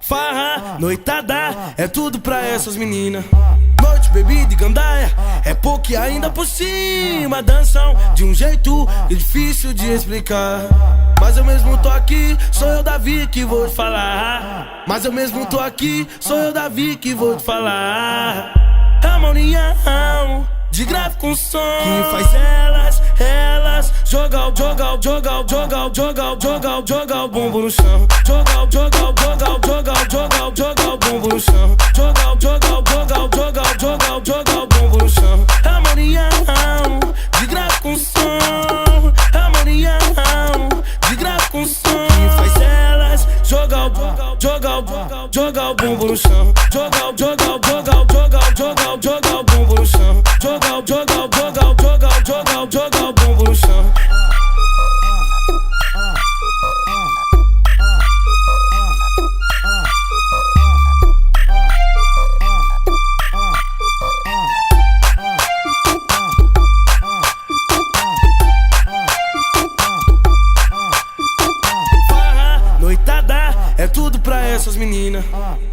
Farra, noitada, é tudo pra essas meninas. Noite, bebida e gandaia, é pouco e ainda por cima. Dançam de um jeito difícil de explicar. Mas eu mesmo tô aqui, sou eu, Davi, que vou te falar. Mas eu mesmo tô aqui, sou eu, Davi, que vou te falar. Harmonia de grave com som que faz elas jogar o bumbum no chão. Jogar o bumbum no chão. Jogar o bumbum no chão. Harmonia de grave com som. Harmonia de grave com som que faz elas jogar o bumbum no chão. Jogar o bumbum no chão. Jogar o bumbum no chão. Farra, noitada, é tudo pra essas meninas.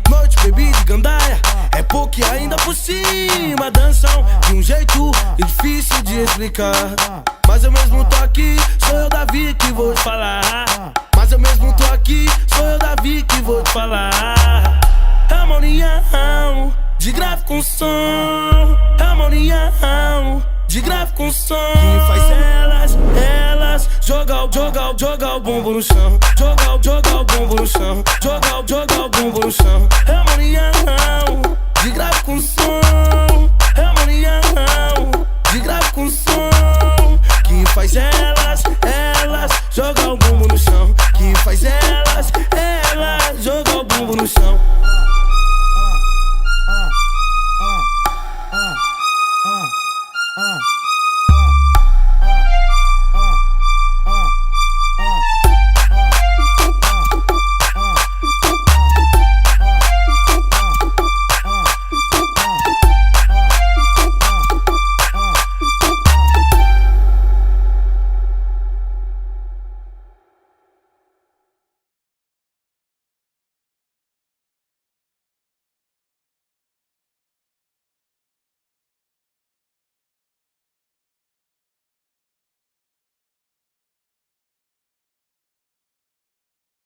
Noite, bebida e gandaia, é pouco e ainda por cima. Dançam de um jeito difícil de explicar. Mas eu mesmo tô aqui, sou eu, Davi, que vou te falar. Mas eu mesmo tô aqui, sou eu, Davi, que vou te falar. Harmonia de grave com som. Harmonia de grave com som que faz elas jogar o bumbum no chão. Jogar o bumbum no chão. Jogar o bumbum no chão. Harmonia de grave com som. Harmonia de grave com som que faz elas jogar o bumbum no chão. Que faz elas